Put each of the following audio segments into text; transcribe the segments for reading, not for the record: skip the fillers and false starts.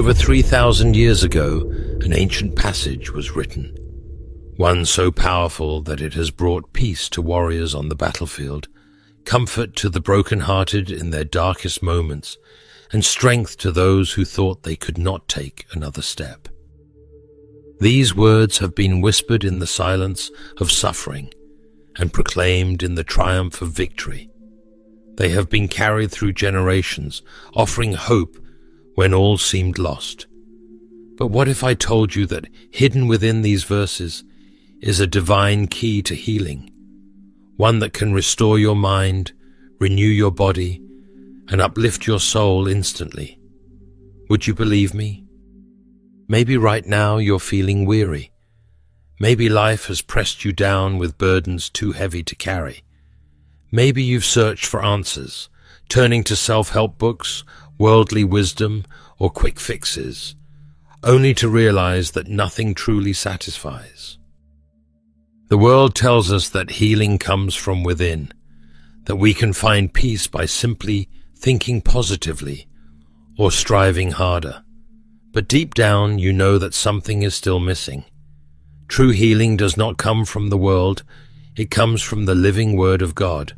Over 3,000 years ago, an ancient passage was written, one so powerful that it has brought peace to warriors on the battlefield, comfort to the broken-hearted in their darkest moments, and strength to those who thought they could not take another step. These words have been whispered in the silence of suffering and proclaimed in the triumph of victory. They have been carried through generations, offering hope when all seemed lost. But what if I told you that hidden within these verses is a divine key to healing, one that can restore your mind, renew your body, and uplift your soul instantly? Would you believe me? Maybe right now you're feeling weary. Maybe life has pressed you down with burdens too heavy to carry. Maybe you've searched for answers, turning to self-help books, worldly wisdom, or quick fixes, only to realize that nothing truly satisfies. The world tells us that healing comes from within, that we can find peace by simply thinking positively or striving harder. But deep down, you know that something is still missing. True healing does not come from the world, it comes from the living Word of God.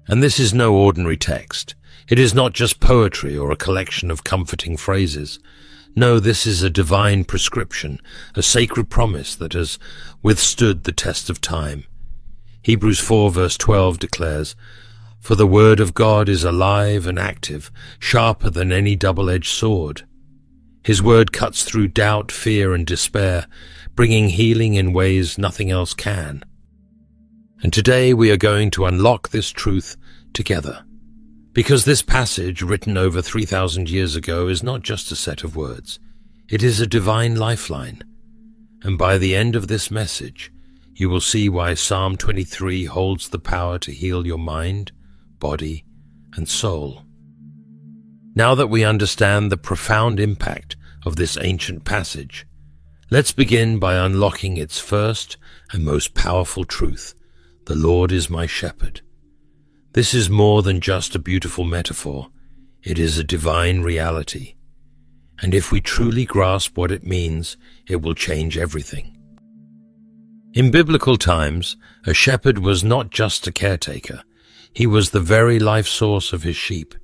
And this is no ordinary text. It is not just poetry or a collection of comforting phrases. No, this is a divine prescription, a sacred promise that has withstood the test of time. Hebrews 4 verse 12 declares, "For the Word of God is alive and active, sharper than any double-edged sword." His word cuts through doubt, fear, and despair, bringing healing in ways nothing else can. And today we are going to unlock this truth together. Because this passage, written over 3,000 years ago, is not just a set of words. It is a divine lifeline. And by the end of this message, you will see why Psalm 23 holds the power to heal your mind, body, and soul. Now that we understand the profound impact of this ancient passage, let's begin by unlocking its first and most powerful truth: the Lord is my shepherd. This is more than just a beautiful metaphor. It is a divine reality. And if we truly grasp what it means, it will change everything. In biblical times, a shepherd was not just a caretaker. He was the very life source of his sheep.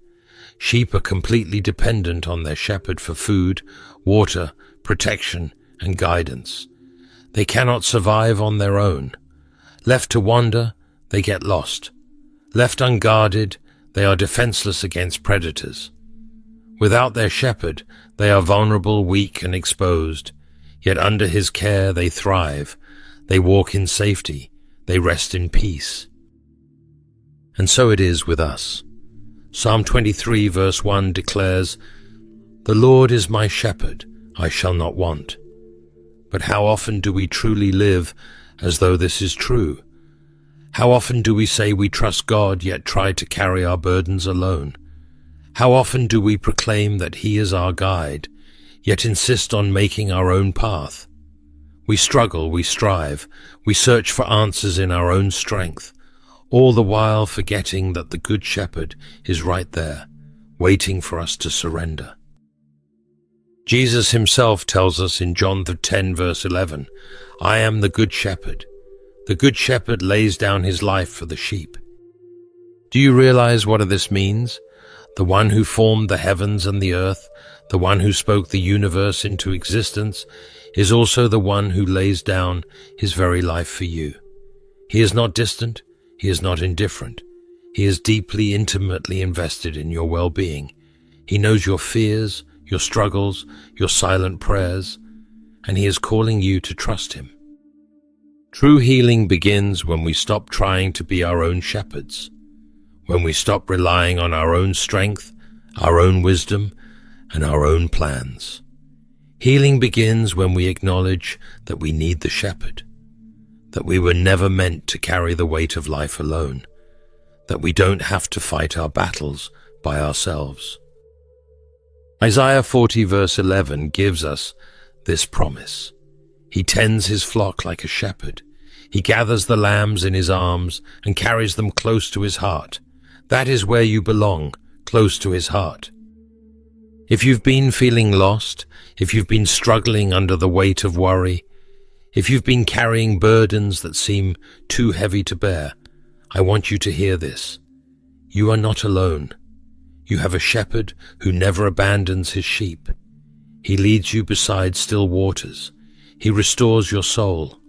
Sheep are completely dependent on their shepherd for food, water, protection, and guidance. They cannot survive on their own. Left to wander, they get lost. Left unguarded, they are defenseless against predators. Without their shepherd, they are vulnerable, weak, and exposed. Yet under his care, they thrive. They walk in safety. They rest in peace. And so it is with us. Psalm 23 verse 1 declares, "The Lord is my shepherd, I shall not want." But how often do we truly live as though this is true? How often do we say we trust God yet try to carry our burdens alone? How often do we proclaim that He is our guide, yet insist on making our own path? We struggle, we strive, we search for answers in our own strength, all the while forgetting that the Good Shepherd is right there, waiting for us to surrender. Jesus himself tells us in John 10 verse 11, "I am the Good Shepherd. The Good Shepherd lays down his life for the sheep." Do you realize what this means? The one who formed the heavens and the earth, the one who spoke the universe into existence, is also the one who lays down his very life for you. He is not distant. He is not indifferent. He is deeply, intimately invested in your well-being. He knows your fears, your struggles, your silent prayers, and he is calling you to trust him. True healing begins when we stop trying to be our own shepherds, when we stop relying on our own strength, our own wisdom, and our own plans. Healing begins when we acknowledge that we need the shepherd, that we were never meant to carry the weight of life alone, that we don't have to fight our battles by ourselves. Isaiah 40 verse 11 gives us this promise. He tends his flock like a shepherd. He gathers the lambs in his arms and carries them close to his heart. That is where you belong, close to his heart. If you've been feeling lost, if you've been struggling under the weight of worry, if you've been carrying burdens that seem too heavy to bear, I want you to hear this. You are not alone. You have a shepherd who never abandons his sheep. He leads you beside still waters. He restores your soul.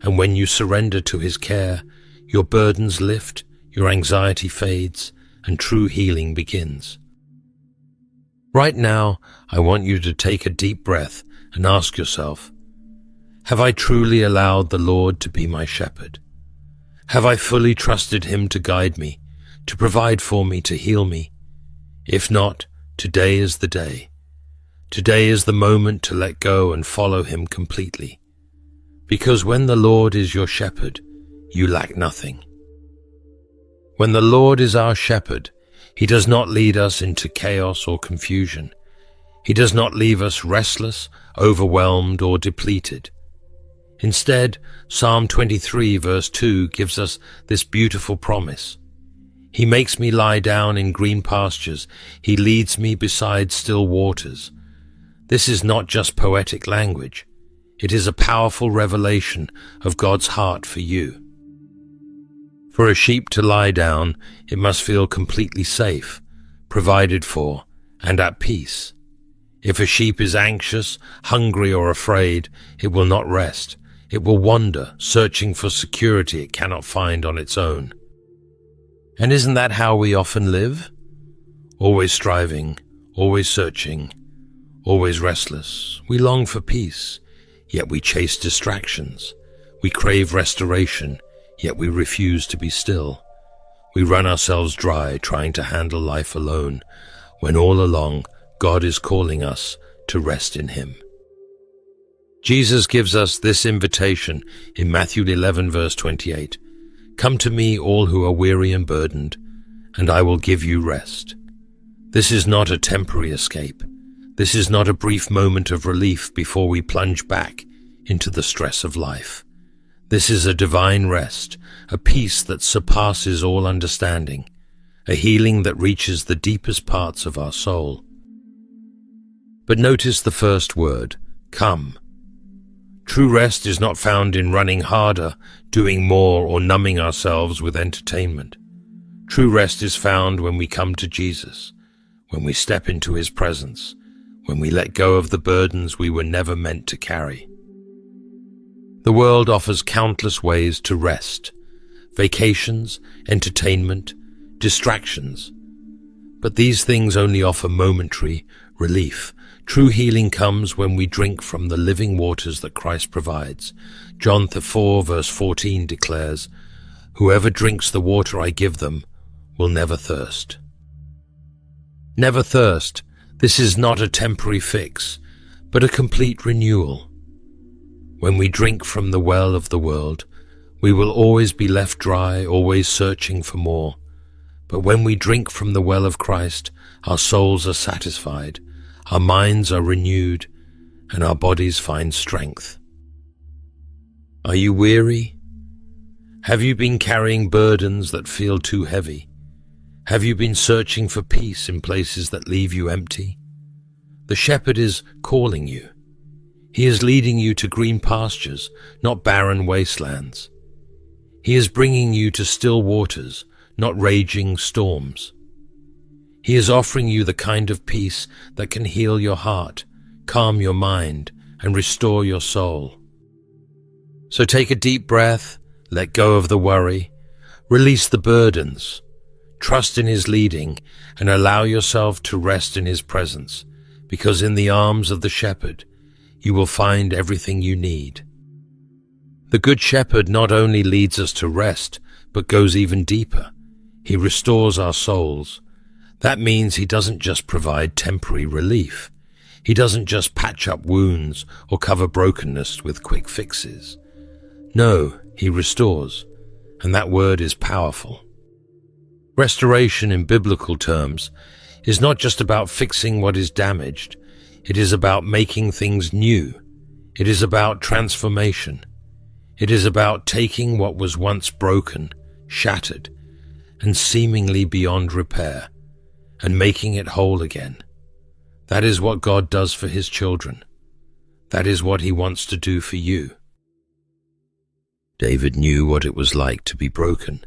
And when you surrender to his care, your burdens lift, your anxiety fades, and true healing begins. Right now, I want you to take a deep breath and ask yourself, have I truly allowed the Lord to be my shepherd? Have I fully trusted him to guide me, to provide for me, to heal me? If not, today is the day. Today is the moment to let go and follow him completely. Because when the Lord is your shepherd, you lack nothing. When the Lord is our shepherd, he does not lead us into chaos or confusion. He does not leave us restless, overwhelmed, or depleted. Instead, Psalm 23 verse 2 gives us this beautiful promise. He makes me lie down in green pastures. He leads me beside still waters. This is not just poetic language. It is a powerful revelation of God's heart for you. For a sheep to lie down, it must feel completely safe, provided for, and at peace. If a sheep is anxious, hungry, or afraid, it will not rest. It will wander, searching for security it cannot find on its own. And isn't that how we often live? Always striving, always searching, always restless. We long for peace, yet we chase distractions. We crave restoration, yet we refuse to be still. We run ourselves dry trying to handle life alone, when all along God is calling us to rest in him. Jesus gives us this invitation in Matthew 11 verse 28. Come to me, all who are weary and burdened, and I will give you rest. This is not a temporary escape. This is not a brief moment of relief before we plunge back into the stress of life. This is a divine rest, a peace that surpasses all understanding, a healing that reaches the deepest parts of our soul. But notice the first word, come. True rest is not found in running harder, doing more, or numbing ourselves with entertainment. True rest is found when we come to Jesus, when we step into his presence, when we let go of the burdens we were never meant to carry. The world offers countless ways to rest, vacations, entertainment, distractions. But these things only offer momentary relief. True healing comes when we drink from the living waters that Christ provides. John 4 verse 14 declares, whoever drinks the water I give them will never thirst. Never thirst. This is not a temporary fix, but a complete renewal. When we drink from the well of the world, we will always be left dry, always searching for more. But when we drink from the well of Christ, our souls are satisfied, our minds are renewed, and our bodies find strength. Are you weary? Have you been carrying burdens that feel too heavy? Have you been searching for peace in places that leave you empty? The shepherd is calling you. He is leading you to green pastures, not barren wastelands. He is bringing you to still waters, not raging storms. He is offering you the kind of peace that can heal your heart, calm your mind, and restore your soul. So take a deep breath, let go of the worry, release the burdens, trust in his leading, and allow yourself to rest in his presence, because in the arms of the shepherd, you will find everything you need. The Good Shepherd not only leads us to rest, but goes even deeper. He restores our souls. That means he doesn't just provide temporary relief. He doesn't just patch up wounds or cover brokenness with quick fixes. No, he restores, and that word is powerful. Restoration in biblical terms is not just about fixing what is damaged. It is about making things new. It is about transformation. It is about taking what was once broken, shattered, and seemingly beyond repair, and making it whole again. That is what God does for his children. That is what he wants to do for you. David knew what it was like to be broken.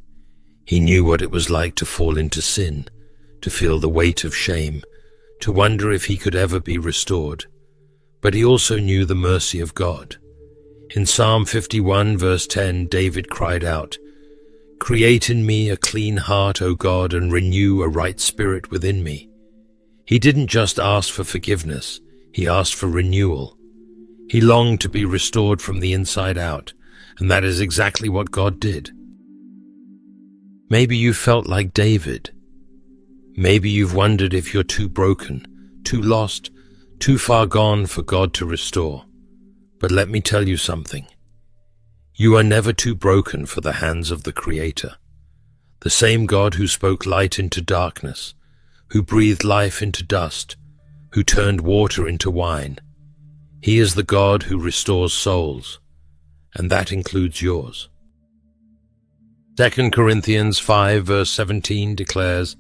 He knew what it was like to fall into sin, to feel the weight of shame, to wonder if he could ever be restored. But he also knew the mercy of God. In Psalm 51 verse 10, David cried out, "Create in me a clean heart, O God, and renew a right spirit within me." He didn't just ask for forgiveness, he asked for renewal. He longed to be restored from the inside out, and that is exactly what God did. Maybe you felt like David. Maybe you've wondered if you're too broken, too lost, too far gone for God to restore. But let me tell you something. You are never too broken for the hands of the Creator. The same God who spoke light into darkness, who breathed life into dust, who turned water into wine. He is the God who restores souls, and that includes yours. 2 Corinthians 5 verse 17 declares,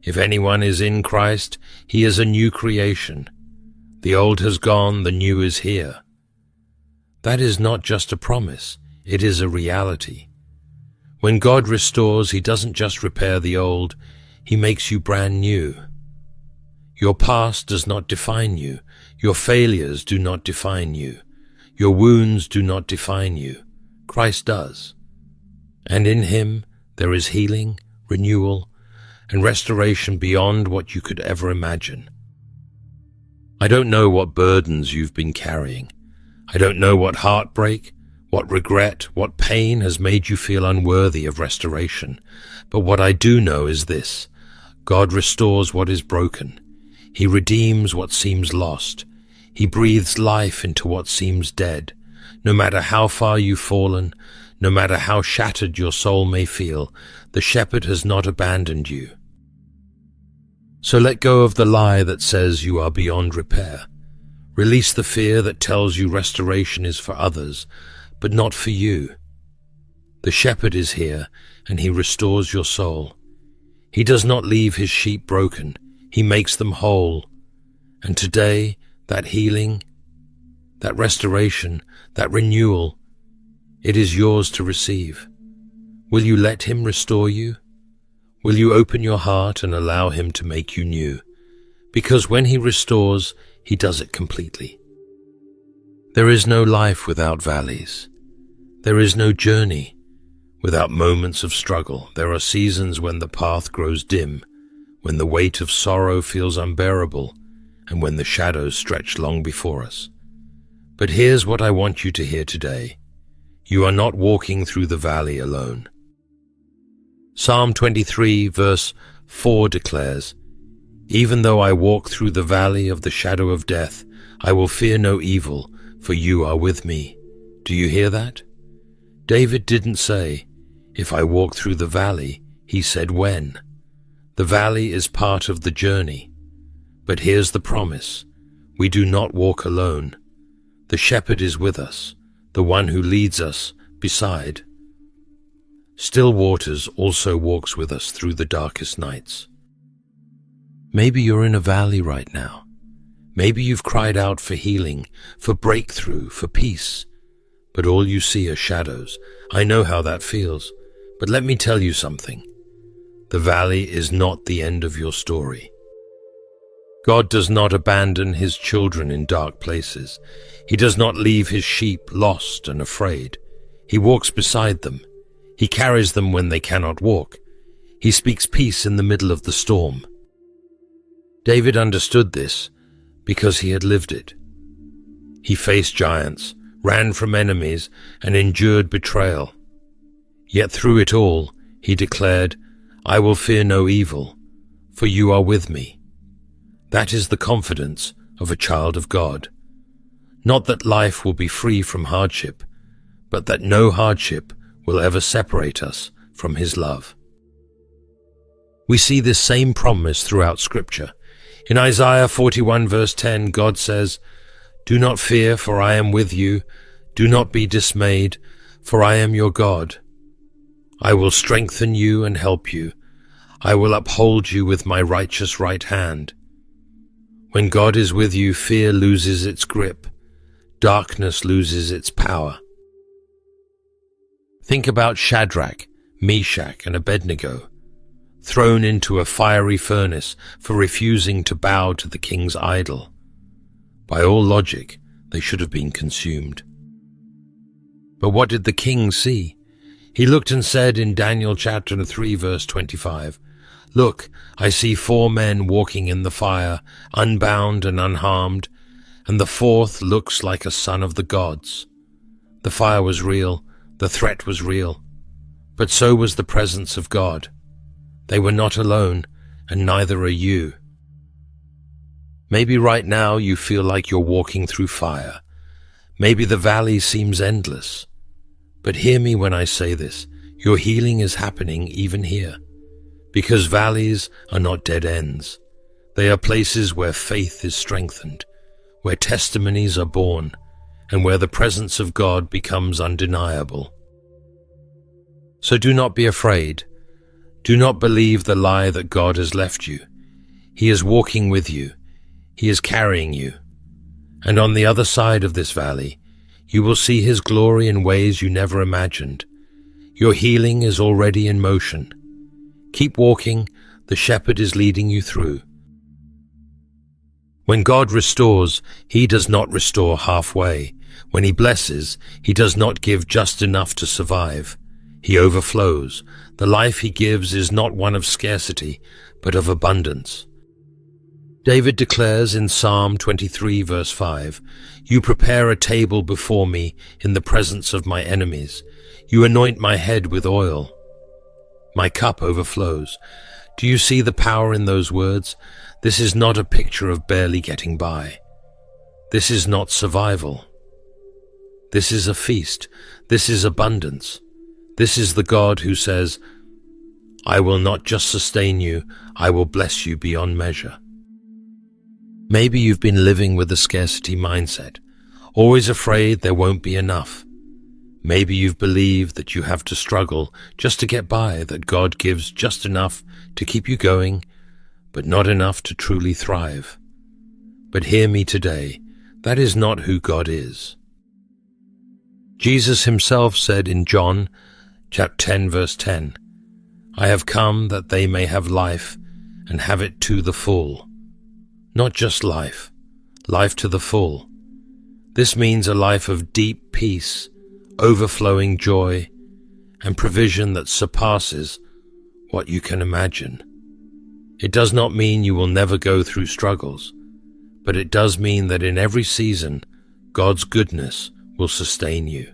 "If anyone is in Christ, he is a new creation. The old has gone, the new is here." That is not just a promise, it is a reality. When God restores, he doesn't just repair the old, he makes you brand new. Your past does not define you. Your failures do not define you. Your wounds do not define you. Christ does. And in him there is healing, renewal, and restoration beyond what you could ever imagine. I don't know what burdens you've been carrying. I don't know what heartbreak, what regret, what pain has made you feel unworthy of restoration. But what I do know is this: God restores what is broken. He redeems what seems lost. He breathes life into what seems dead. No matter how far you've fallen, no matter how shattered your soul may feel, the Shepherd has not abandoned you. So let go of the lie that says you are beyond repair. Release the fear that tells you restoration is for others, but not for you. The Shepherd is here, and he restores your soul. He does not leave his sheep broken. He makes them whole. And today, that healing, that restoration, that renewal, it is yours to receive. Will you let him restore you? Will you open your heart and allow him to make you new? Because when he restores, he does it completely. There is no life without valleys. There is no journey without moments of struggle. There are seasons when the path grows dim, when the weight of sorrow feels unbearable, and when the shadows stretch long before us. But here's what I want you to hear today. You are not walking through the valley alone. Psalm 23 verse 4 declares, "Even though I walk through the valley of the shadow of death, I will fear no evil, for you are with me." Do you hear that? David didn't say, "If I walk through the valley," he said, "When." The valley is part of the journey. But here's the promise. We do not walk alone. The Shepherd is with us, the one who leads us beside. Still waters also walks with us through the darkest nights. Maybe you're in a valley right now. Maybe you've cried out for healing, for breakthrough, for peace, but all you see are shadows. I know how that feels, but let me tell you something. The valley is not the end of your story. God does not abandon his children in dark places. He does not leave his sheep lost and afraid. He walks beside them. He carries them when they cannot walk. He speaks peace in the middle of the storm. David understood this because he had lived it. He faced giants, ran from enemies, and endured betrayal. Yet through it all, he declared, "I will fear no evil, for you are with me." That is the confidence of a child of God. Not that life will be free from hardship, but that no hardship will ever separate us from his love. We see this same promise throughout Scripture. In Isaiah 41 verse 10, God says, "Do not fear, for I am with you. Do not be dismayed, for I am your God. I will strengthen you and help you. I will uphold you with my righteous right hand." When God is with you, fear loses its grip. Darkness loses its power. Think about Shadrach, Meshach, and Abednego, thrown into a fiery furnace for refusing to bow to the king's idol. By all logic, they should have been consumed. But what did the king see? He looked and said in Daniel chapter 3, verse 25, "Look, I see 4 men walking in the fire, unbound and unharmed, and the 4th looks like a son of the gods." The fire was real, the threat was real, but so was the presence of God. They were not alone, and neither are you. Maybe right now you feel like you're walking through fire. Maybe the valley seems endless. But hear me when I say this, your healing is happening even here. Because valleys are not dead ends. They are places where faith is strengthened, where testimonies are born, and where the presence of God becomes undeniable. So do not be afraid. Do not believe the lie that God has left you. He is walking with you. He is carrying you. And on the other side of this valley, you will see His glory in ways you never imagined. Your healing is already in motion. Keep walking, the shepherd is leading you through. When God restores, He does not restore halfway. When He blesses, He does not give just enough to survive. He overflows. The life He gives is not one of scarcity, but of abundance. David declares in Psalm 23, verse 5, "You prepare a table before me in the presence of my enemies. You anoint my head with oil. My cup overflows." Do you see the power in those words? This is not a picture of barely getting by. This is not survival. This is a feast. This is abundance. This is the God who says, "I will not just sustain you, I will bless you beyond measure." Maybe you've been living with a scarcity mindset, always afraid there won't be enough. Maybe you've believed that you have to struggle just to get by, that God gives just enough to keep you going, but not enough to truly thrive. But hear me today, that is not who God is. Jesus Himself said in John chapter 10, verse 10, "I have come that they may have life and have it to the full." Not just life, life to the full. This means a life of deep peace, overflowing joy, and provision that surpasses what you can imagine. It does not mean you will never go through struggles, but it does mean that in every season, God's goodness will sustain you.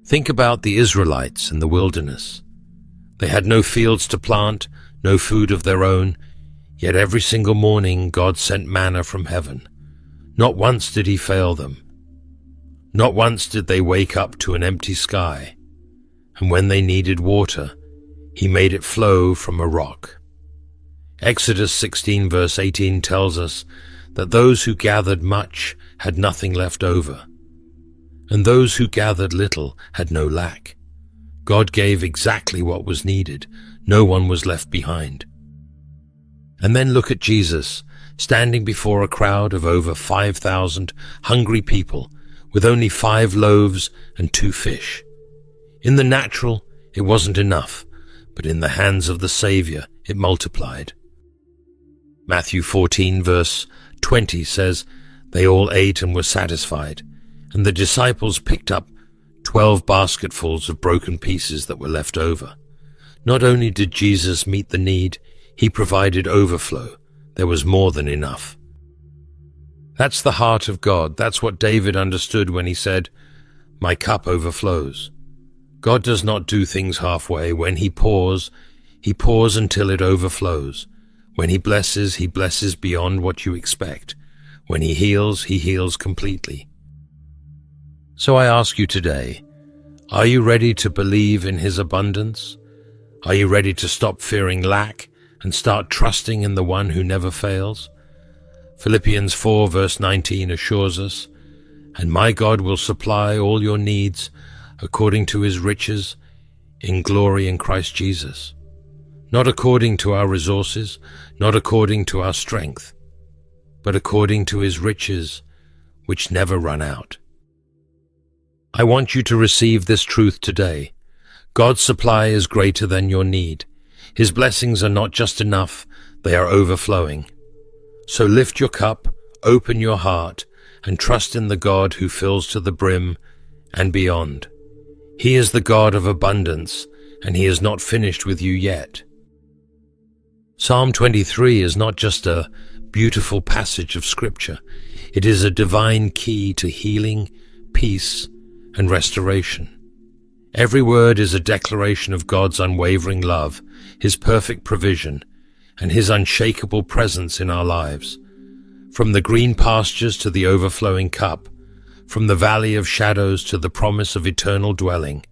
Think about the Israelites in the wilderness. They had no fields to plant, no food of their own, yet every single morning God sent manna from heaven. Not once did He fail them. Not once did they wake up to an empty sky. And when they needed water, He made it flow from a rock. Exodus 16 verse 18 tells us that those who gathered much had nothing left over, and those who gathered little had no lack. God gave exactly what was needed. No one was left behind. And then look at Jesus, standing before a crowd of over 5,000 hungry people with only 5 loaves and 2 fish. In the natural, it wasn't enough, but in the hands of the Savior, it multiplied. Matthew 14 verse 20 says, "They all ate and were satisfied, and the disciples picked up 12 basketfuls of broken pieces that were left over." Not only did Jesus meet the need, He provided overflow. There was more than enough. That's the heart of God. That's what David understood when he said, "My cup overflows." God does not do things halfway. When He pours until it overflows. When He blesses beyond what you expect. When He heals completely. So I ask you today, are you ready to believe in His abundance? Are you ready to stop fearing lack and start trusting in the One who never fails? Philippians 4 verse 19 assures us, "And my God will supply all your needs according to His riches in glory in Christ Jesus." Not according to our resources, not according to our strength, but according to his riches, which never run out. I want you to receive this truth today. God's supply is greater than your need. His blessings are not just enough, they are overflowing. So lift your cup, open your heart, and trust in the God who fills to the brim and beyond. He is the God of abundance, and he is not finished with you yet. Psalm 23 is not just a beautiful passage of Scripture. It is a divine key to healing, peace, and restoration. Every word is a declaration of God's unwavering love, his perfect provision, and his unshakable presence in our lives. From the green pastures to the overflowing cup, from the valley of shadows to the promise of eternal dwelling,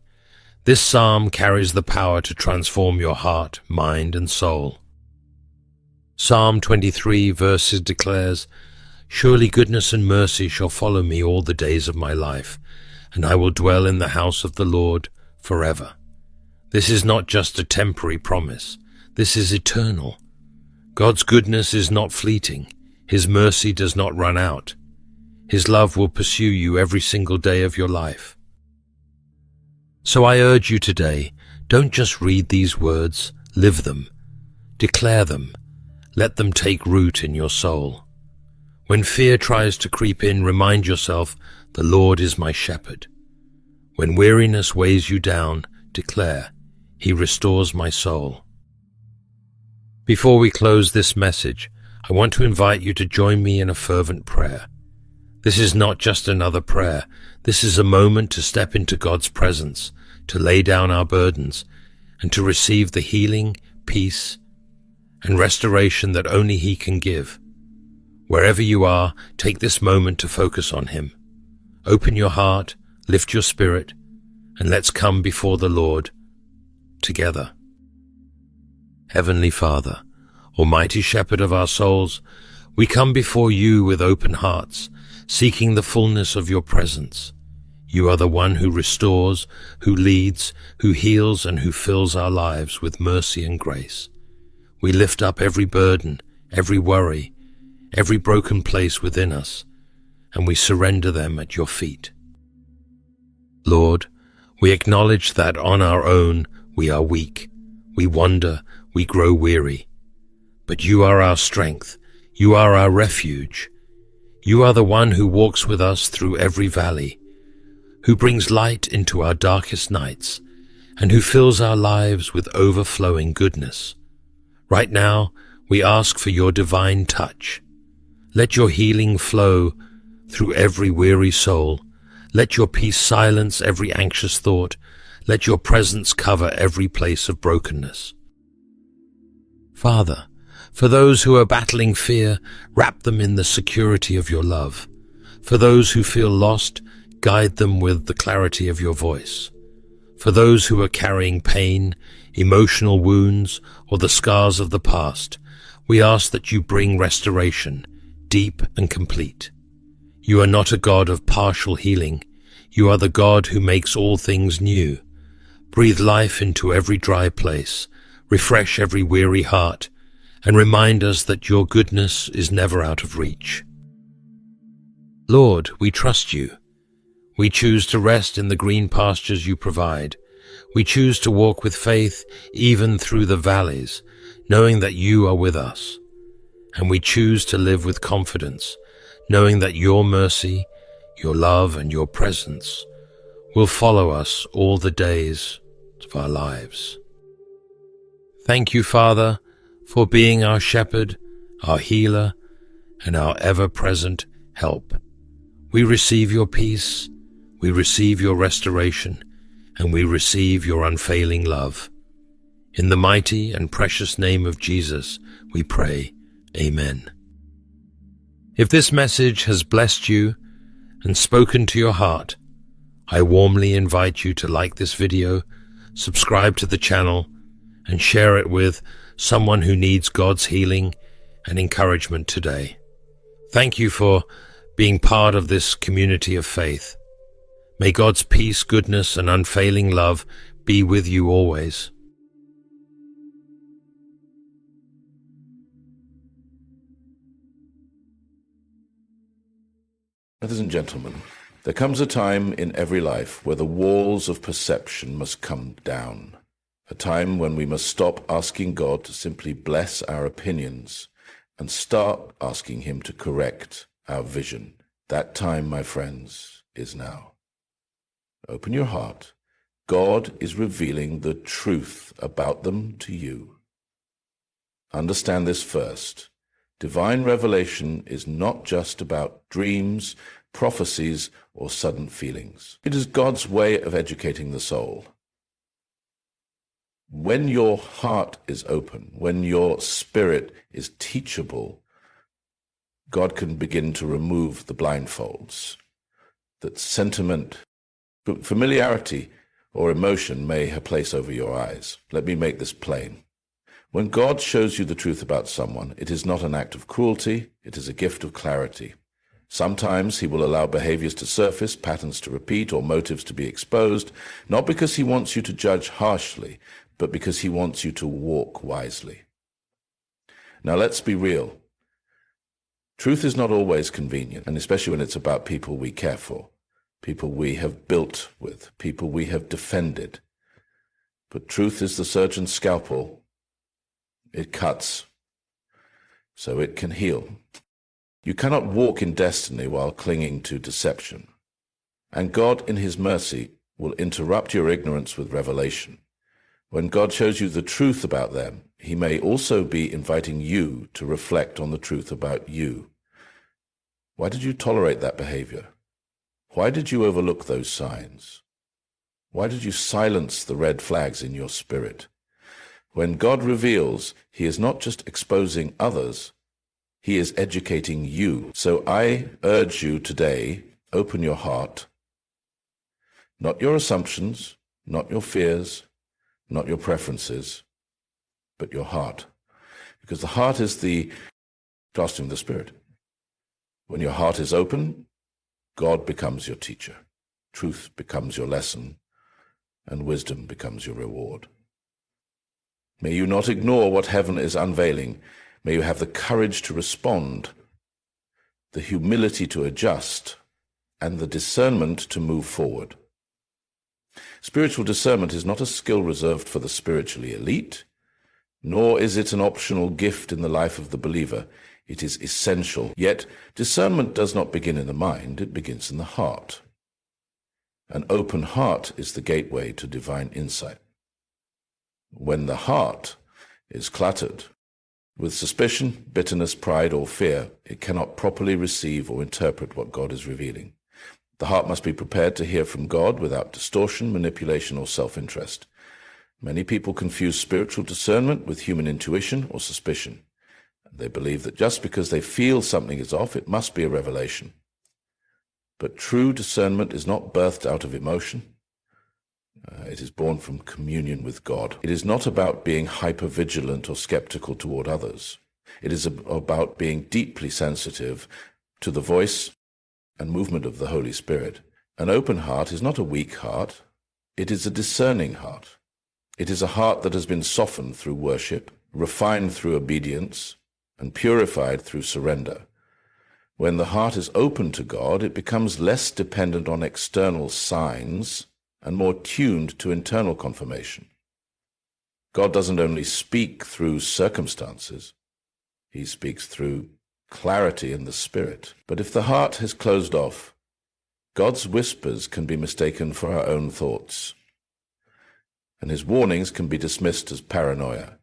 this psalm carries the power to transform your heart, mind, and soul. Psalm 23 verses declares, "Surely goodness and mercy shall follow me all the days of my life, and I will dwell in the house of the Lord forever." This is not just a temporary promise. This is eternal. God's goodness is not fleeting. His mercy does not run out. His love will pursue you every single day of your life. So I urge you today, don't just read these words, live them. Declare them. Let them take root in your soul. When fear tries to creep in, remind yourself, the Lord is my shepherd. When weariness weighs you down, declare, he restores my soul. Before we close this message, I want to invite you to join me in a fervent prayer. This is not just another prayer. This is a moment to step into God's presence, to lay down our burdens, and to receive the healing, peace, and restoration that only he can give. Wherever you are, take this moment to focus on him. Open your heart, lift your spirit, and let's come before the Lord together. Heavenly Father, Almighty Shepherd of our souls, we come before you with open hearts, seeking the fullness of your presence. You are the one who restores, who leads, who heals, and who fills our lives with mercy and grace. We lift up every burden, every worry, every broken place within us, and we surrender them at your feet. Lord, we acknowledge that on our own we are weak, we wander, we grow weary. But you are our strength, you are our refuge. You are the one who walks with us through every valley, who brings light into our darkest nights, and who fills our lives with overflowing goodness. Right now, we ask for your divine touch. Let your healing flow through every weary soul. Let your peace silence every anxious thought. Let your presence cover every place of brokenness. Father, for those who are battling fear, wrap them in the security of your love. For those who feel lost, guide them with the clarity of your voice. For those who are carrying pain, emotional wounds, or the scars of the past, we ask that you bring restoration, deep and complete. You are not a God of partial healing. You are the God who makes all things new. Breathe life into every dry place, refresh every weary heart, and remind us that your goodness is never out of reach. Lord, we trust you. We choose to rest in the green pastures you provide. We choose to walk with faith even through the valleys, knowing that you are with us. And we choose to live with confidence, knowing that your mercy, your love, and your presence will follow us all the days of our lives. Thank you, Father, for being our shepherd, our healer, and our ever-present help. We receive your peace, we receive your restoration, and we receive your unfailing love. In the mighty and precious name of Jesus, we pray. Amen. If this message has blessed you and spoken to your heart, I warmly invite you to like this video, subscribe to the channel, and share it with someone who needs God's healing and encouragement today. Thank you for being part of this community of faith. May God's peace, goodness, and unfailing love be with you always. Ladies and gentlemen, there comes a time in every life where the walls of perception must come down. A time when we must stop asking God to simply bless our opinions and start asking Him to correct our vision. That time, my friends, is now. Open your heart. God is revealing the truth about them to you. Understand this first. Divine revelation is not just about dreams, prophecies, or sudden feelings. It is God's way of educating the soul. When your heart is open, when your spirit is teachable, God can begin to remove the blindfolds that sentiment, familiarity, or emotion may have placed over your eyes. Let me make this plain. When God shows you the truth about someone, it is not an act of cruelty, it is a gift of clarity. Sometimes He will allow behaviors to surface, patterns to repeat, or motives to be exposed, not because He wants you to judge harshly, but because He wants you to walk wisely. Now let's be real. Truth is not always convenient, and especially when it's about people we care for, people we have built with, people we have defended. But truth is the surgeon's scalpel. It cuts, so it can heal. You cannot walk in destiny while clinging to deception. And God, in His mercy, will interrupt your ignorance with revelation. When God shows you the truth about them, He may also be inviting you to reflect on the truth about you. Why did you tolerate that behavior? Why did you overlook those signs? Why did you silence the red flags in your spirit? When God reveals, He is not just exposing others, He is educating you. So I urge you today, open your heart, not your assumptions, not your fears, not your preferences, but your heart. Because the heart is the classroom of the Spirit. When your heart is open, God becomes your teacher, truth becomes your lesson, and wisdom becomes your reward. May you not ignore what heaven is unveiling. May you have the courage to respond, the humility to adjust, and the discernment to move forward. Spiritual discernment is not a skill reserved for the spiritually elite, nor is it an optional gift in the life of the believer. It is essential. Yet discernment does not begin in the mind, it begins in the heart. An open heart is the gateway to divine insight. When the heart is cluttered with suspicion, bitterness, pride, or fear, it cannot properly receive or interpret what God is revealing. The heart must be prepared to hear from God without distortion, manipulation, or self-interest. Many people confuse spiritual discernment with human intuition or suspicion. They believe that just because they feel something is off, it must be a revelation. But true discernment is not birthed out of emotion. It is born from communion with God. It is not about being hyper-vigilant or skeptical toward others. It is about being deeply sensitive to the voice and movement of the Holy Spirit. An open heart is not a weak heart. It is a discerning heart. It is a heart that has been softened through worship, refined through obedience, and purified through surrender. When the heart is open to God, it becomes less dependent on external signs and more tuned to internal confirmation. God doesn't only speak through circumstances, He speaks through clarity in the Spirit. But if the heart has closed off, God's whispers can be mistaken for our own thoughts, and His warnings can be dismissed as paranoia.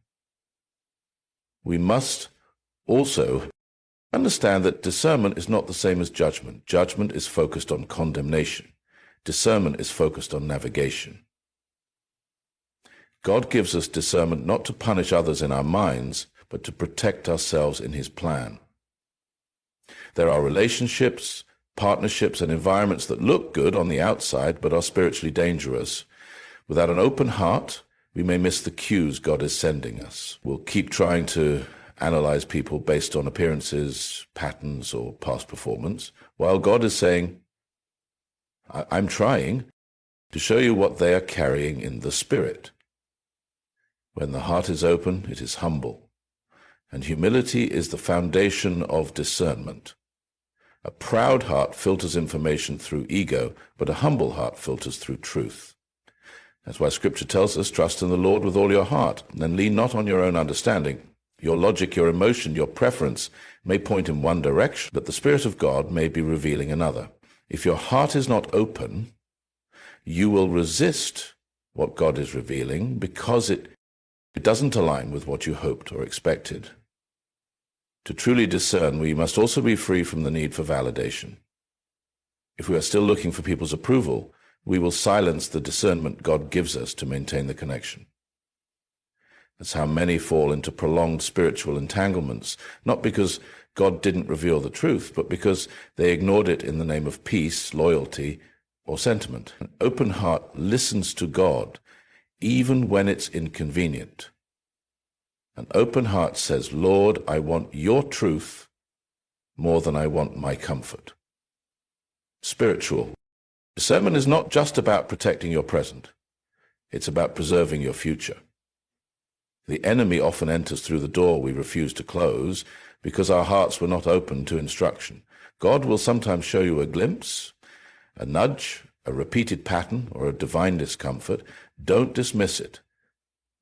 We must also understand that discernment is not the same as judgment. Judgment is focused on condemnation. Discernment is focused on navigation. God gives us discernment not to punish others in our minds, but to protect ourselves in His plan. There are relationships, partnerships, and environments that look good on the outside, but are spiritually dangerous. Without an open heart, we may miss the cues God is sending us. We'll keep trying to analyze people based on appearances, patterns, or past performance, while God is saying, I'm trying to show you what they are carrying in the Spirit. When the heart is open, it is humble, and humility is the foundation of discernment. A proud heart filters information through ego, but a humble heart filters through truth. That's why Scripture tells us, trust in the Lord with all your heart, and lean not on your own understanding. Your logic, your emotion, your preference may point in one direction, but the Spirit of God may be revealing another. If your heart is not open, you will resist what God is revealing because it doesn't align with what you hoped or expected. To truly discern, we must also be free from the need for validation. If we are still looking for people's approval, we will silence the discernment God gives us to maintain the connection. That's how many fall into prolonged spiritual entanglements, not because God didn't reveal the truth, but because they ignored it in the name of peace, loyalty, or sentiment. An open heart listens to God even when it's inconvenient. An open heart says, Lord, I want your truth more than I want my comfort. Spiritual discernment is not just about protecting your present. It's about preserving your future. The enemy often enters through the door we refuse to close because our hearts were not open to instruction. God will sometimes show you a glimpse, a nudge, a repeated pattern, or a divine discomfort. Don't dismiss it.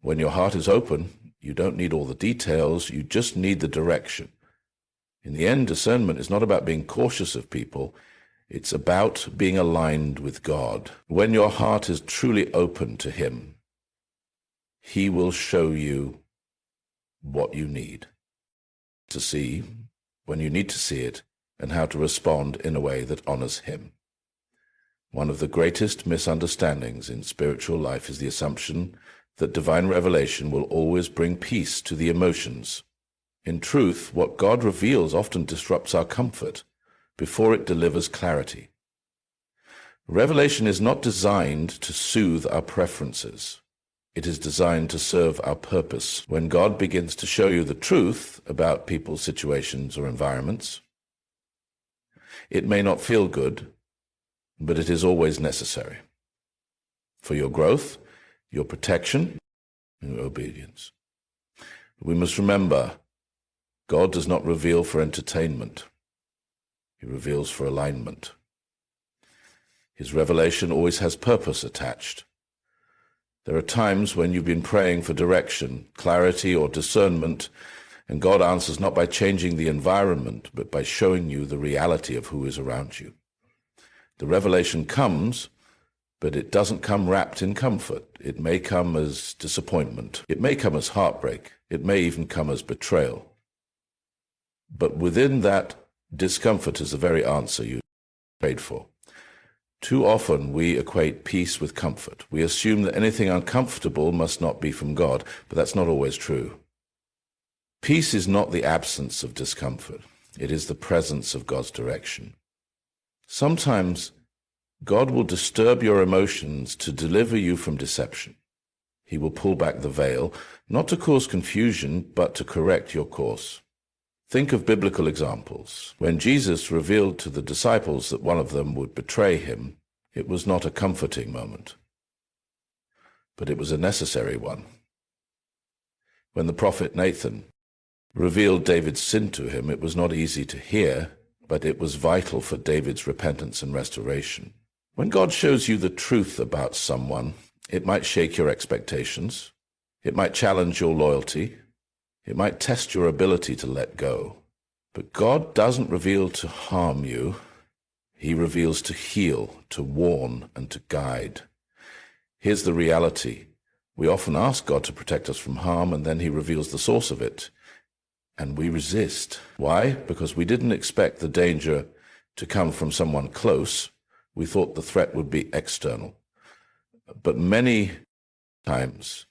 When your heart is open, you don't need all the details, you just need the direction. In the end, discernment is not about being cautious of people, it's about being aligned with God. When your heart is truly open to Him, He will show you what you need to see when you need to see it, and how to respond in a way that honors Him. One of the greatest misunderstandings in spiritual life is the assumption that divine revelation will always bring peace to the emotions. In truth, what God reveals often disrupts our comfort before it delivers clarity. Revelation is not designed to soothe our preferences. It is designed to serve our purpose. When God begins to show you the truth about people's situations or environments, it may not feel good, but it is always necessary for your growth, your protection, and your obedience. We must remember, God does not reveal for entertainment. He reveals for alignment. His revelation always has purpose attached. There are times when you've been praying for direction, clarity, or discernment, and God answers not by changing the environment, but by showing you the reality of who is around you. The revelation comes, but it doesn't come wrapped in comfort. It may come as disappointment. It may come as heartbreak. It may even come as betrayal. But within that discomfort is the very answer you prayed for. Too often we equate peace with comfort. We assume that anything uncomfortable must not be from God, but that's not always true. Peace is not the absence of discomfort. It is the presence of God's direction. Sometimes God will disturb your emotions to deliver you from deception. He will pull back the veil, not to cause confusion, but to correct your course. Think of biblical examples. When Jesus revealed to the disciples that one of them would betray him, it was not a comforting moment, but it was a necessary one. When the prophet Nathan revealed David's sin to him, it was not easy to hear, but it was vital for David's repentance and restoration. When God shows you the truth about someone, it might shake your expectations, it might challenge your loyalty, it might test your ability to let go. But God doesn't reveal to harm you. He reveals to heal, to warn, and to guide. Here's the reality. We often ask God to protect us from harm, and then He reveals the source of it. And we resist. Why? Because we didn't expect the danger to come from someone close. We thought the threat would be external. But many times,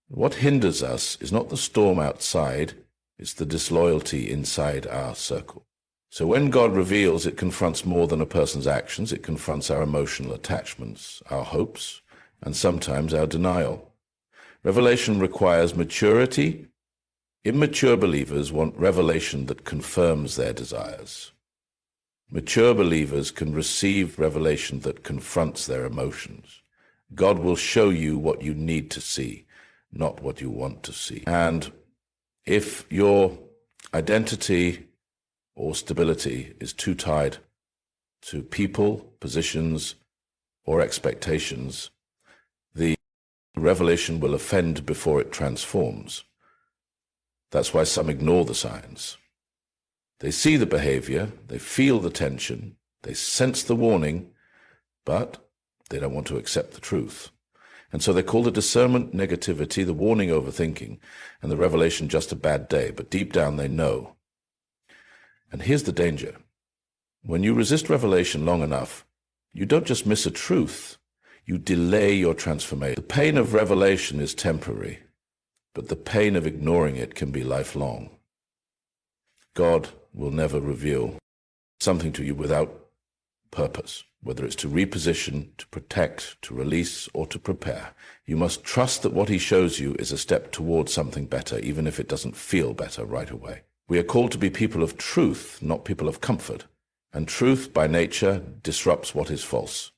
what hinders us is not the storm outside, it's the disloyalty inside our circle. So when God reveals, it confronts more than a person's actions. It confronts our emotional attachments, our hopes, and sometimes our denial. Revelation requires maturity. Immature believers want revelation that confirms their desires. Mature believers can receive revelation that confronts their emotions. God will show you what you need to see, not what you want to see. And if your identity or stability is too tied to people, positions, or expectations, the revelation will offend before it transforms. That's why some ignore the signs. They see the behavior, they feel the tension, they sense the warning, but they don't want to accept the truth. And so they call the discernment negativity, the warning overthinking, and the revelation just a bad day, but deep down they know. And here's the danger. When you resist revelation long enough, you don't just miss a truth, you delay your transformation. The pain of revelation is temporary, but the pain of ignoring it can be lifelong. God will never reveal something to you without purpose, whether it's to reposition, to protect, to release, or to prepare. You must trust that what he shows you is a step towards something better, even if it doesn't feel better right away. We are called to be people of truth, not people of comfort. And truth, by nature, disrupts what is false.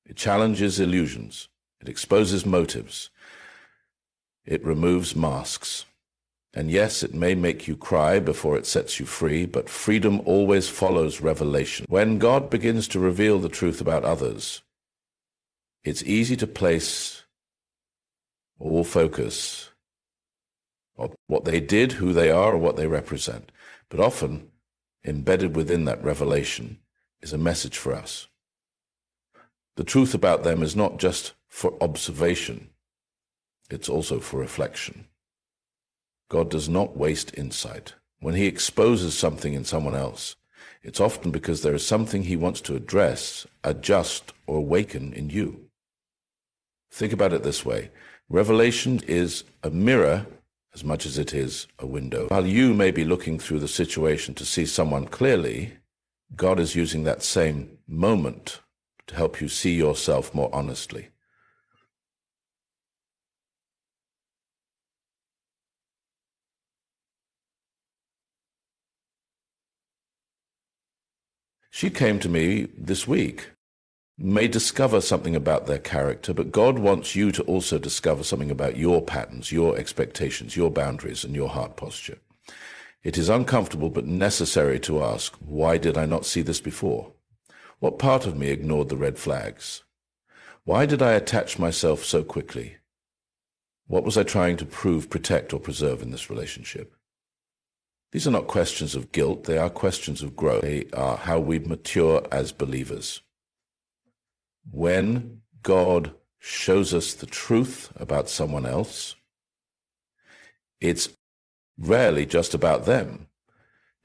It challenges illusions. It exposes motives. It removes masks. And yes, it may make you cry before it sets you free, but freedom always follows revelation. When God begins to reveal the truth about others, it's easy to place all focus on what they did, who they are, or what they represent. But often, embedded within that revelation is a message for us. The truth about them is not just for observation, it's also for reflection. God does not waste insight. When he exposes something in someone else, it's often because there is something he wants to address, adjust, or awaken in you. Think about it this way. Revelation is a mirror as much as it is a window. While you may be looking through the situation to see someone clearly, God is using that same moment to help you see yourself more honestly. She came to me this week, may discover something about their character, but God wants you to also discover something about your patterns, your expectations, your boundaries, and your heart posture. It is uncomfortable but necessary to ask, why did I not see this before? What part of me ignored the red flags? Why did I attach myself so quickly? What was I trying to prove, protect, or preserve in this relationship? These are not questions of guilt, they are questions of growth. They are how we mature as believers. When God shows us the truth about someone else, it's rarely just about them.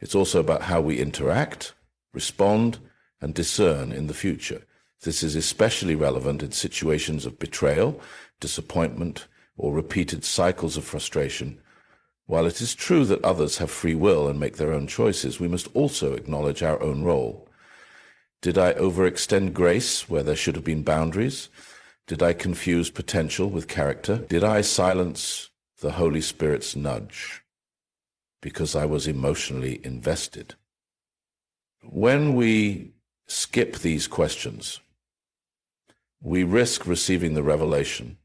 It's also about how we interact, respond, and discern in the future. This is especially relevant in situations of betrayal, disappointment, or repeated cycles of frustration. While it is true that others have free will and make their own choices, we must also acknowledge our own role. Did I overextend grace where there should have been boundaries? Did I confuse potential with character? Did I silence the Holy Spirit's nudge because I was emotionally invested? When we skip these questions, we risk receiving the revelation,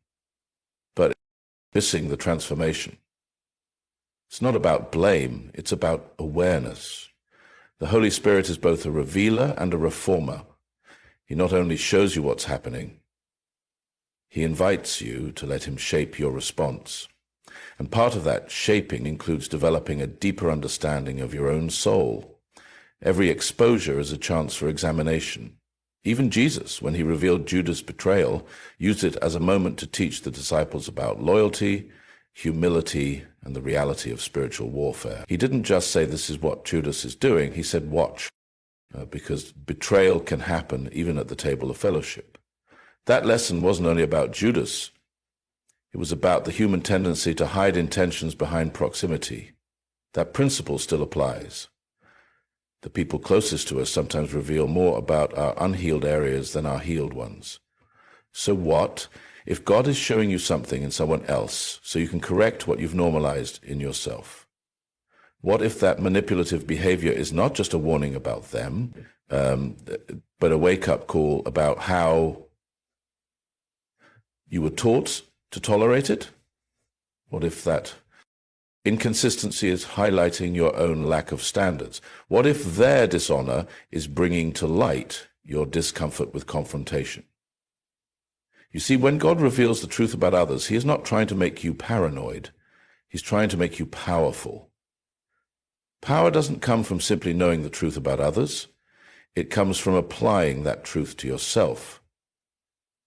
but missing the transformation. It's not about blame, it's about awareness. The Holy Spirit is both a revealer and a reformer. He not only shows you what's happening, he invites you to let him shape your response. And part of that shaping includes developing a deeper understanding of your own soul. Every exposure is a chance for examination. Even Jesus, when he revealed Judas' betrayal, used it as a moment to teach the disciples about loyalty, humility, and the reality of spiritual warfare. He didn't just say this is what Judas is doing, he said watch, because betrayal can happen even at the table of fellowship. That lesson wasn't only about Judas, it was about the human tendency to hide intentions behind proximity. That principle still applies. The people closest to us sometimes reveal more about our unhealed areas than our healed ones. So what if God is showing you something in someone else so you can correct what you've normalized in yourself? What if that manipulative behavior is not just a warning about them, but a wake-up call about how you were taught to tolerate it? What if that Inconsistency is highlighting your own lack of standards. What if their dishonor is bringing to light your discomfort with confrontation? You see, when God reveals the truth about others, he is not trying to make you paranoid. He's trying to make you powerful. Power doesn't come from simply knowing the truth about others. It comes from applying that truth to yourself.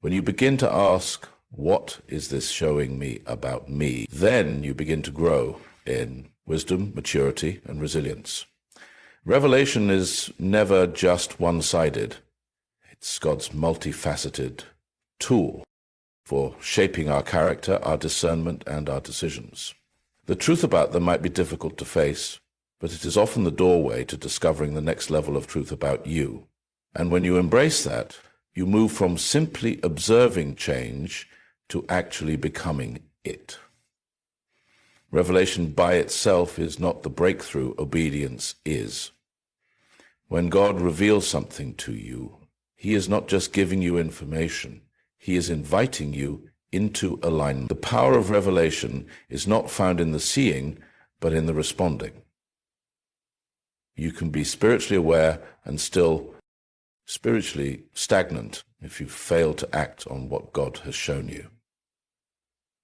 When you begin to ask, what is this showing me about me? Then you begin to grow in wisdom, maturity, and resilience. Revelation is never just one-sided. It's God's multifaceted tool for shaping our character, our discernment, and our decisions. The truth about them might be difficult to face, but it is often the doorway to discovering the next level of truth about you. And when you embrace that, you move from simply observing change to actually becoming it. Revelation by itself is not the breakthrough, obedience is. When God reveals something to you, he is not just giving you information, he is inviting you into alignment. The power of revelation is not found in the seeing, but in the responding. You can be spiritually aware and still spiritually stagnant if you fail to act on what God has shown you.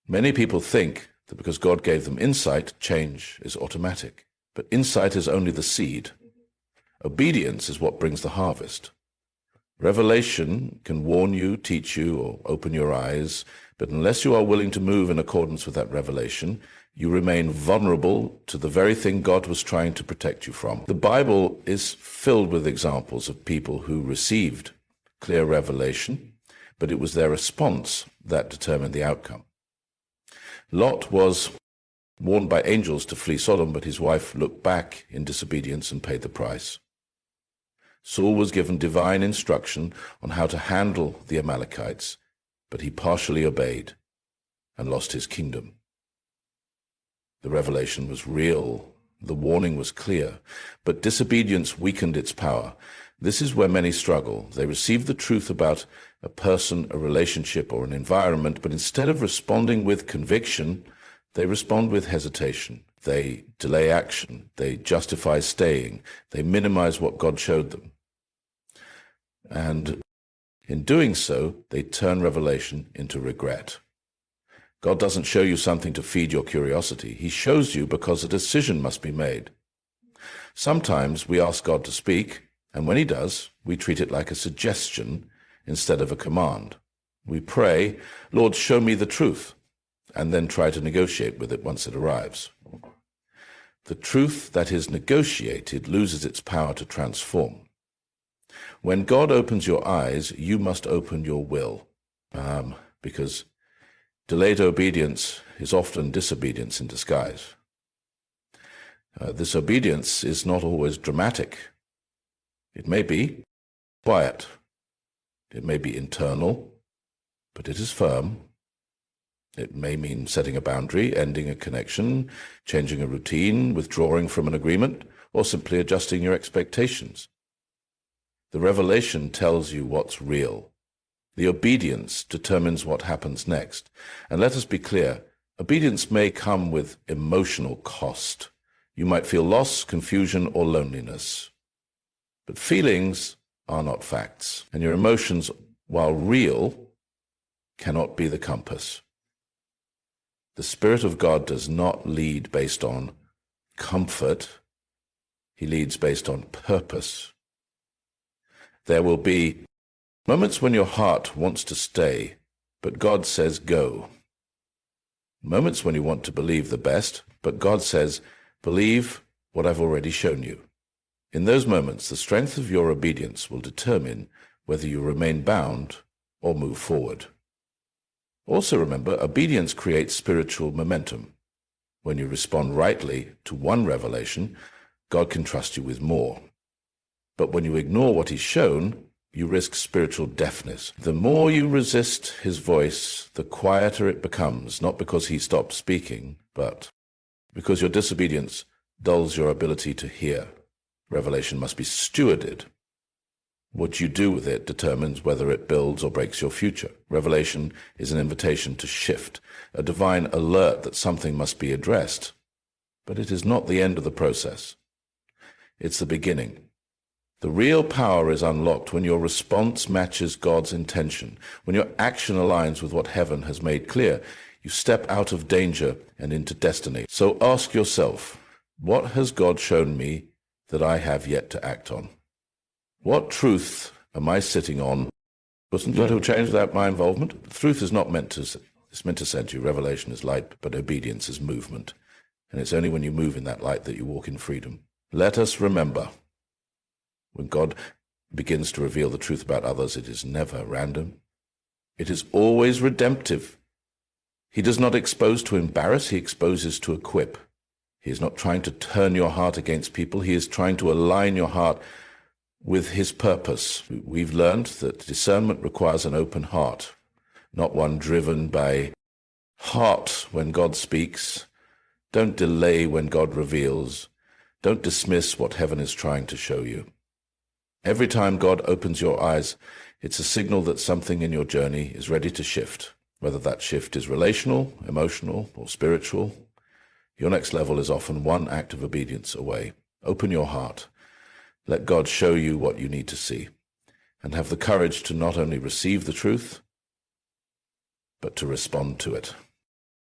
Many people think that because God gave them insight, change is automatic. But insight is only the seed. Obedience is what brings the harvest. Revelation can warn you, teach you, or open your eyes, but unless you are willing to move in accordance with that revelation, you remain vulnerable to the very thing God was trying to protect you from. The Bible is filled with examples of people who received clear revelation, but it was their response that determined the outcome. Lot was warned by angels to flee Sodom, but his wife looked back in disobedience and paid the price. Saul was given divine instruction on how to handle the Amalekites, but he partially obeyed and lost his kingdom. The revelation was real, the warning was clear, but disobedience weakened its power. This is where many struggle. They receive the truth about a person, a relationship, or an environment, but instead of responding with conviction, they respond with hesitation. They delay action. They justify staying. They minimize what God showed them. And in doing so, they turn revelation into regret. God doesn't show you something to feed your curiosity. He shows you because a decision must be made. Sometimes we ask God to speak, and when he does, we treat it like a suggestion instead of a command. We pray, Lord, show me the truth, and then try to negotiate with it once it arrives. The truth that is negotiated loses its power to transform. When God opens your eyes, you must open your will, because delayed obedience is often disobedience in disguise. This obedience is not always dramatic. It may be quiet. It may be internal, but it is firm. It may mean setting a boundary, ending a connection, changing a routine, withdrawing from an agreement, or simply adjusting your expectations. The revelation tells you what's real. The obedience determines what happens next. And let us be clear, obedience may come with emotional cost. You might feel loss, confusion, or loneliness. But feelings are not facts, and your emotions, while real, cannot be the compass. The Spirit of God does not lead based on comfort. He leads based on purpose. There will be moments when your heart wants to stay, but God says go. Moments when you want to believe the best, but God says, believe what I've already shown you. In those moments, the strength of your obedience will determine whether you remain bound or move forward. Also remember, obedience creates spiritual momentum. When you respond rightly to one revelation, God can trust you with more. But when you ignore what he's shown, you risk spiritual deafness. The more you resist his voice, the quieter it becomes, not because he stopped speaking, but because your disobedience dulls your ability to hear. Revelation must be stewarded. What you do with it determines whether it builds or breaks your future. Revelation is an invitation to shift, a divine alert that something must be addressed. but it is not the end of the process. It's the beginning. The real power is unlocked when your response matches God's intention, when your action aligns with what heaven has made clear. You step out of danger and into destiny. So ask yourself, what has God shown me that I have yet to act on? What truth am I sitting on? Wasn't going to change without my involvement? Truth is not meant to, it's meant to send you. Revelation is light, but obedience is movement. And it's only when you move in that light that you walk in freedom. Let us remember, when God begins to reveal the truth about others, it is never random. It is always redemptive. He does not expose to embarrass, he exposes to equip. He is not trying to turn your heart against people, he is trying to align your heart with his purpose. We've learned that discernment requires an open heart, not one driven by heart when God speaks. Don't delay when God reveals. Don't dismiss what heaven is trying to show you. Every time God opens your eyes, it's a signal that something in your journey is ready to shift. Whether that shift is relational, emotional, or spiritual, your next level is often one act of obedience away. Open your heart. Let God show you what you need to see, and have the courage to not only receive the truth, but to respond to it.